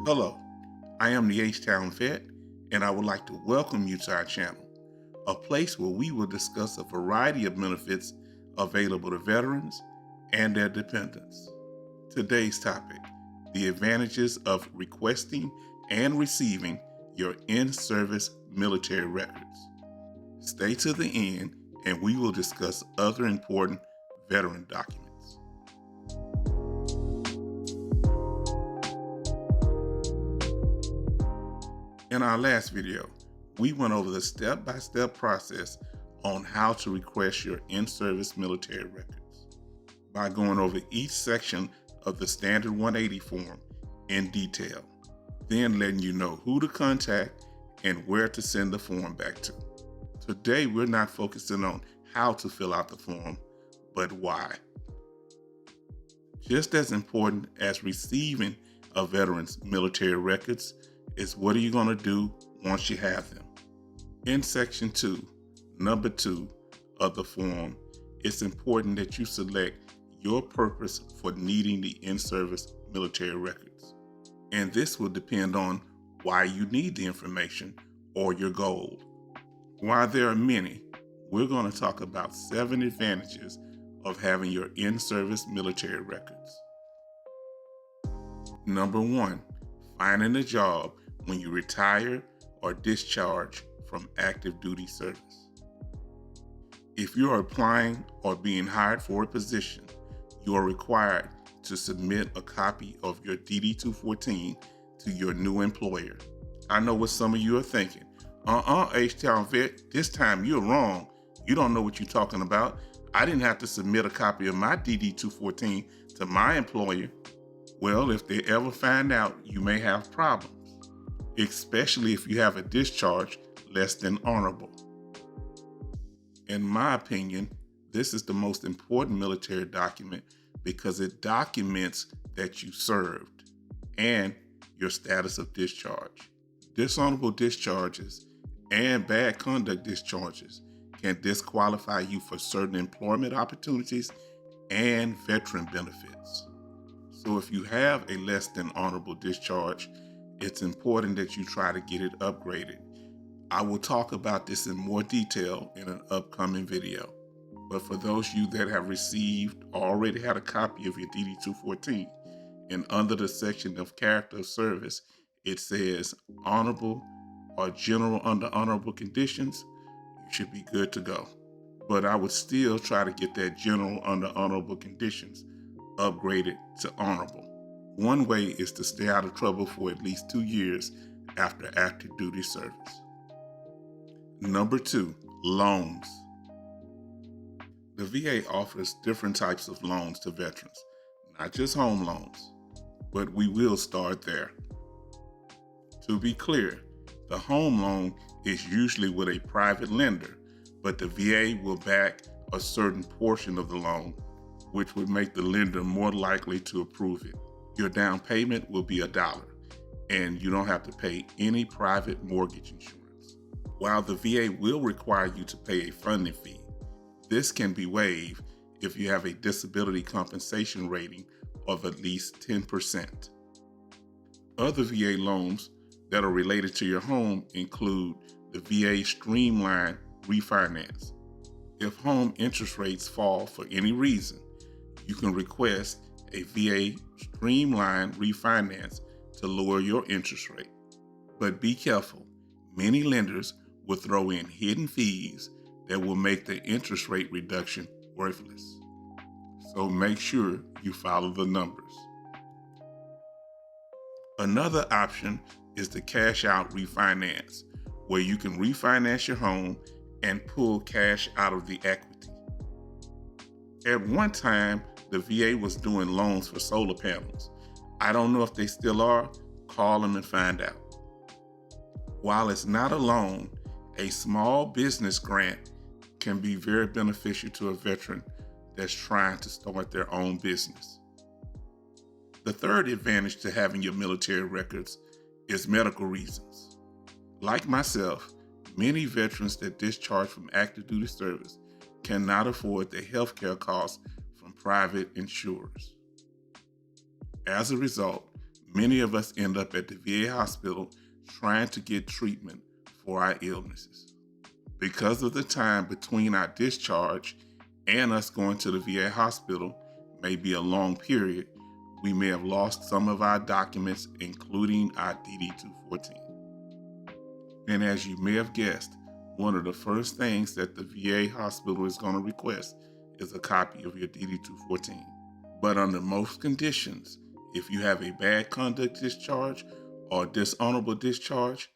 Hello, I am the H-Town Vet, and I would like to welcome you to our channel, a place where we will discuss a variety of benefits available to veterans and their dependents. Today's topic, the advantages of requesting and receiving your in-service military records. Stay to the end, and we will discuss other important veteran documents. In our last video, we went over the step-by-step process on how to request your in-service military records by going over each section of the Standard 180 form in detail, then letting you know who to contact and where to send the form back to. Today, we're not focusing on how to fill out the form, but why. Just as important as receiving a veteran's military records is what are you going to do once you have them. In section 2, number 2 of the form, it's important that you select your purpose for needing the in-service military records. And this will depend on why you need the information or your goal. While there are many, we're going to talk about 7 advantages of having your in-service military records. Number 1, finding a job when you retire or discharge from active duty service. If you are applying or being hired for a position, you are required to submit a copy of your DD-214 to your new employer. I know what some of you are thinking. H-Town Vet, this time you're wrong. You don't know what you're talking about. I didn't have to submit a copy of my DD-214 to my employer. Well, if they ever find out, you may have problems, especially if you have a discharge less than honorable. In my opinion, this is the most important military document because it documents that you served and your status of discharge. Dishonorable discharges and bad conduct discharges can disqualify you for certain employment opportunities and veteran benefits. So if you have a less than honorable discharge, it's important that you try to get it upgraded. I will talk about this in more detail in an upcoming video. But for those of you that have received or already had a copy of your DD-214, and under the section of character of service, it says honorable or general under honorable conditions, you should be good to go. But I would still try to get that general under honorable conditions upgraded to honorable. One way is to stay out of trouble for at least 2 years after active duty service. Number 2, loans. The VA offers different types of loans to veterans, not just home loans, but we will start there. To be clear, the home loan is usually with a private lender, but the VA will back a certain portion of the loan, which would make the lender more likely to approve it. Your down payment will be $1, and you don't have to pay any private mortgage insurance. While the VA will require you to pay a funding fee, this can be waived if you have a disability compensation rating of at least 10%. Other VA loans that are related to your home include the VA Streamline Refinance. If home interest rates fall for any reason, you can request a VA Streamline Refinance to lower your interest rate. But be careful, many lenders will throw in hidden fees that will make the interest rate reduction worthless. So make sure you follow the numbers. Another option is the cash out refinance, where you can refinance your home and pull cash out of the equity. At one time, the VA was doing loans for solar panels. I don't know if they still are. Call them and find out. While it's not a loan, a small business grant can be very beneficial to a veteran that's trying to start their own business. The third advantage to having your military records is medical reasons. Like myself, many veterans that discharge from active duty service cannot afford the health care costs from private insurers. As a result, Many of us end up at the VA hospital trying to get treatment for our illnesses. Because of the time between our discharge and us going to the VA hospital may be a long period, we may have lost some of our documents, including our DD-214. And as you may have guessed, one of the first things that the VA hospital is going to request is a copy of your DD-214. But under most conditions, if you have a bad conduct discharge or dishonorable discharge,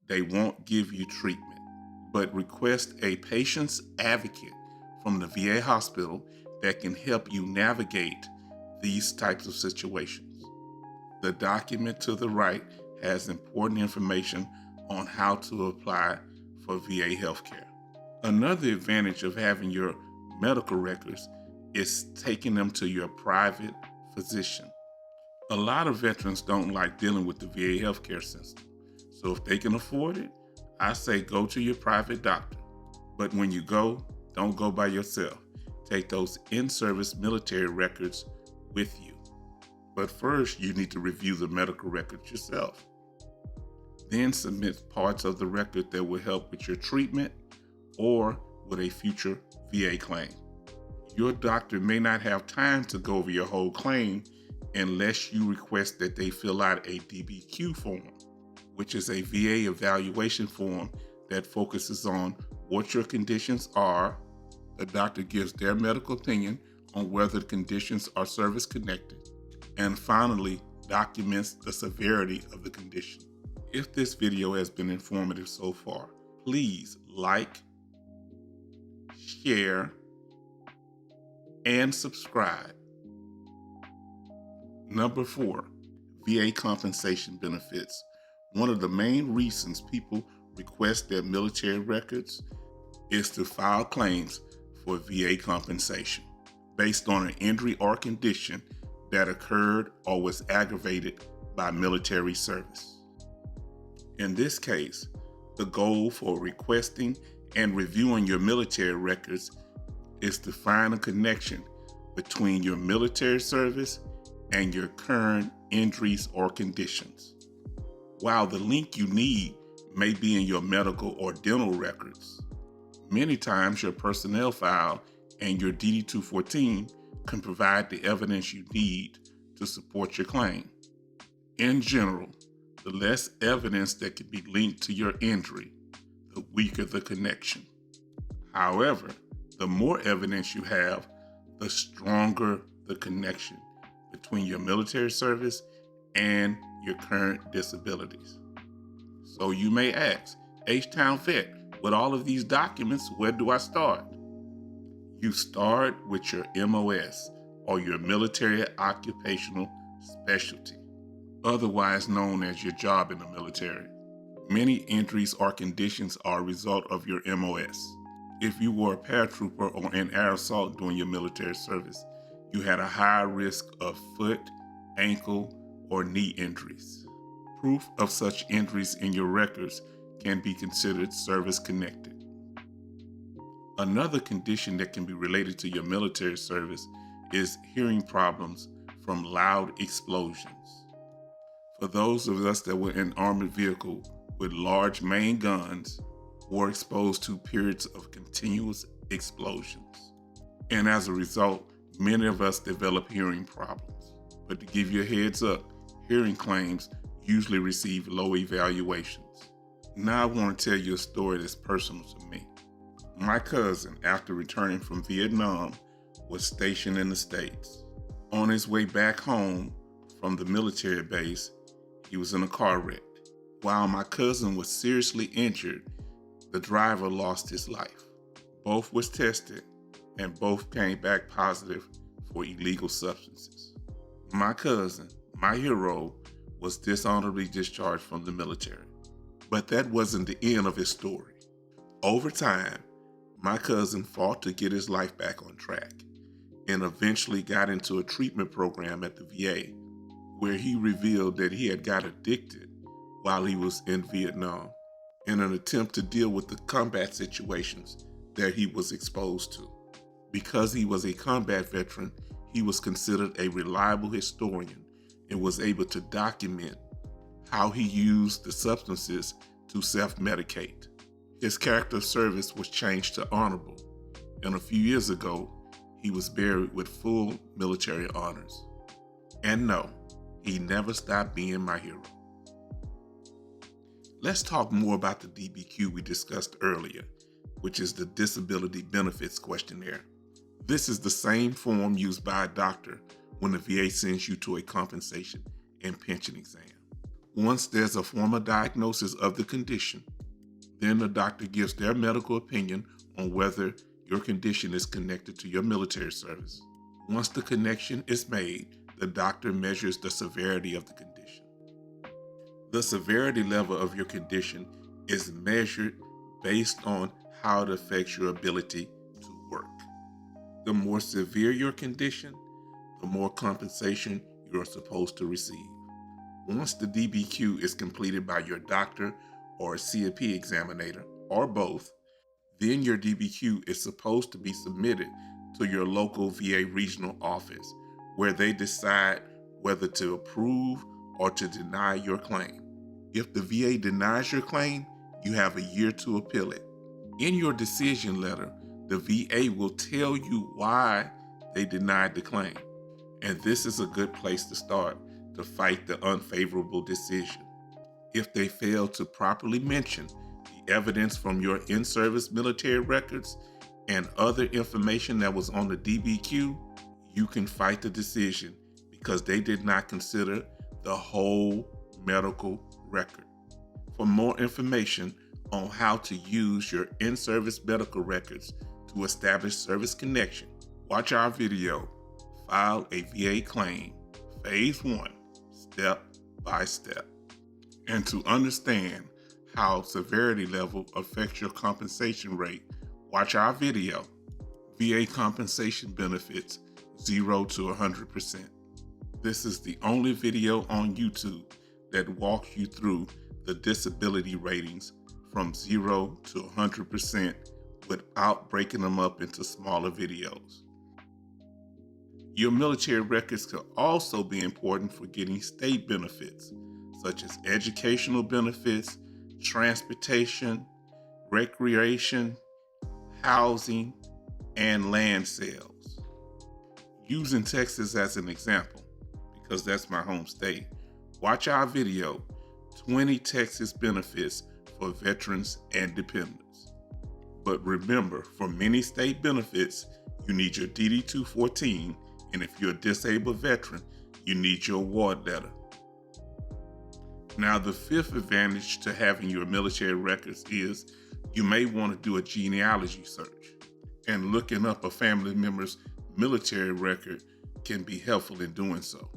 they won't give you treatment, but request a patient's advocate from the VA hospital that can help you navigate these types of situations. The document to the right has important information on how to apply for VA healthcare. Another advantage of having your medical records is taking them to your private physician. A lot of veterans don't like dealing with the VA healthcare system, so if they can afford it, I say go to your private doctor. But when you go, don't go by yourself. Take those in-service military records with you. But first, you need to review the medical records yourself. Then submit parts of the record that will help with your treatment or with a future VA claim. Your doctor may not have time to go over your whole claim unless you request that they fill out a DBQ form, which is a VA evaluation form that focuses on what your conditions are. The doctor gives their medical opinion on whether the conditions are service-connected, and finally documents the severity of the condition. If this video has been informative so far, please like, share, and subscribe. Number 4, VA compensation benefits. One of the main reasons people request their military records is to file claims for VA compensation based on an injury or condition that occurred or was aggravated by military service. In this case, the goal for requesting and reviewing your military records is to find a connection between your military service and your current injuries or conditions. While the link you need may be in your medical or dental records, many times your personnel file and your DD-214 can provide the evidence you need to support your claim. In general, the less evidence that can be linked to your injury, the weaker the connection. However, the more evidence you have, the stronger the connection between your military service and your current disabilities. So you may ask, H-Town Vet, with all of these documents, where do I start? You start with your MOS, or your Military Occupational Specialty, otherwise known as your job in the military. Many injuries or conditions are a result of your MOS. If you were a paratrooper or in air assault during your military service, you had a higher risk of foot, ankle, or knee injuries. Proof of such injuries in your records can be considered service-connected. Another condition that can be related to your military service is hearing problems from loud explosions. For those of us that were in armored vehicle with large main guns, were exposed to periods of continuous explosions. And as a result, many of us develop hearing problems. But to give you a heads up, hearing claims usually receive low evaluations. Now I want to tell you a story that's personal to me. My cousin, after returning from Vietnam, was stationed in the States. On his way back home from the military base, he was in a car wreck. While my cousin was seriously injured, the driver lost his life. Both was tested, and both came back positive for illegal substances. My cousin, my hero, was dishonorably discharged from the military. But that wasn't the end of his story. Over time, my cousin fought to get his life back on track and eventually got into a treatment program at the VA, where he revealed that he had got addicted while he was in Vietnam in an attempt to deal with the combat situations that he was exposed to. Because he was a combat veteran, he was considered a reliable historian and was able to document how he used the substances to self-medicate. His character of service was changed to honorable, and a few years ago, he was buried with full military honors. And no, he never stopped being my hero. Let's talk more about the DBQ we discussed earlier, which is the Disability Benefits Questionnaire. This is the same form used by a doctor when the VA sends you to a compensation and pension exam. Once there's a formal diagnosis of the condition, then the doctor gives their medical opinion on whether your condition is connected to your military service. Once the connection is made, the doctor measures the severity of the condition. The severity level of your condition is measured based on how it affects your ability to work. The more severe your condition, the more compensation you are supposed to receive. Once the DBQ is completed by your doctor or a CFP examiner, or both, then your DBQ is supposed to be submitted to your local VA regional office, where they decide whether to approve or to deny your claim. If the VA denies your claim, you have a year to appeal it. In your decision letter, the VA will tell you why they denied the claim. And this is a good place to start to fight the unfavorable decision. If they fail to properly mention the evidence from your in-service military records and other information that was on the DBQ, you can fight the decision because they did not consider the whole medical record. For more information on how to use your in-service medical records to establish service connection, watch our video, File a VA Claim, Phase 1, Step by Step. And to understand how severity level affects your compensation rate, watch our video, VA Compensation Benefits 0 to 100%. This is the only video on YouTube that walks you through the disability ratings from 0 to 100% without breaking them up into smaller videos. Your military records could also be important for getting state benefits, such as educational benefits, transportation, recreation, housing, and land sales. Using Texas as an example, because that's my home state, watch our video, 20 Texas benefits for veterans and dependents. But remember, for many state benefits, you need your DD-214, and if you're a disabled veteran, you need your award letter. Now, the fifth advantage to having your military records is you may want to do a genealogy search, and looking up a family member's military record can be helpful in doing so.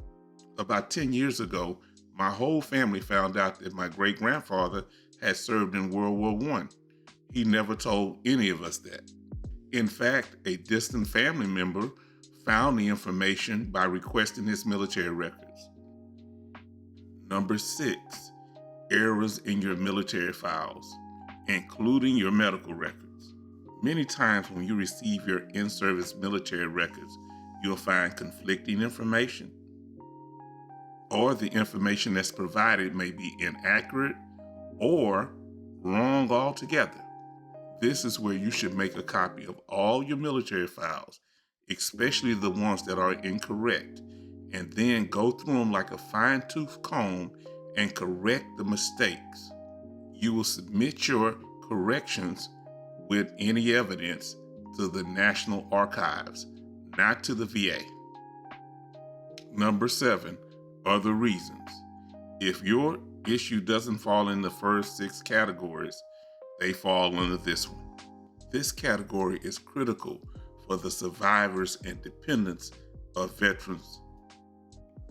About 10 years ago, my whole family found out that my great-grandfather had served in World War I. He never told any of us that. In fact, a distant family member found the information by requesting his military records. Number 6, errors in your military files, including your medical records. Many times when you receive your in-service military records, you'll find conflicting information, or the information that's provided may be inaccurate or wrong altogether. This is where you should make a copy of all your military files, especially the ones that are incorrect, and then go through them like a fine-tooth comb and correct the mistakes. You will submit your corrections with any evidence to the National Archives, not to the VA. Number 7, other reasons. If your issue doesn't fall in the first 6 categories, they fall under this one. This category is critical for the survivors and dependents of veterans.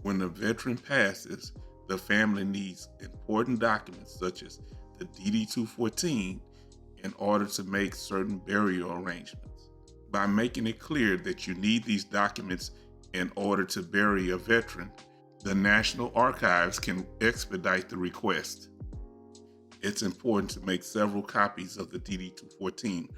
When a veteran passes, the family needs important documents such as the DD-214 in order to make certain burial arrangements. By making it clear that you need these documents in order to bury a veteran, the National Archives can expedite the request. It's important to make several copies of the DD-214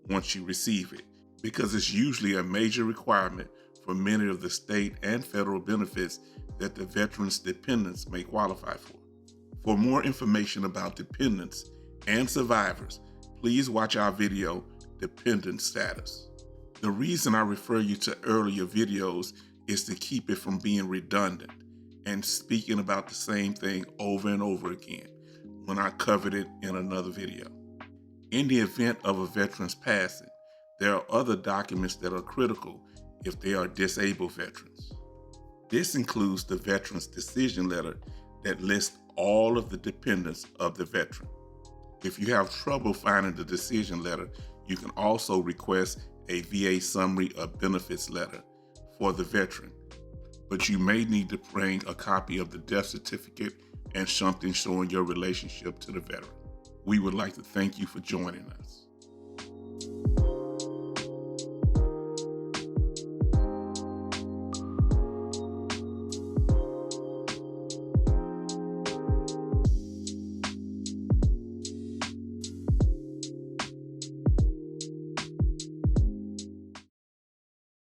once you receive it, because it's usually a major requirement for many of the state and federal benefits that the veteran's dependents may qualify for. For more information about dependents and survivors, please watch our video, Dependent Status. The reason I refer you to earlier videos is to keep it from being redundant and speaking about the same thing over and over again when I covered it in another video. In the event of a veteran's passing, there are other documents that are critical if they are disabled veterans. This includes the veteran's decision letter that lists all of the dependents of the veteran. If you have trouble finding the decision letter, you can also request a VA summary of benefits letter for the veteran, but you may need to bring a copy of the death certificate and something showing your relationship to the veteran. We would like to thank you for joining us.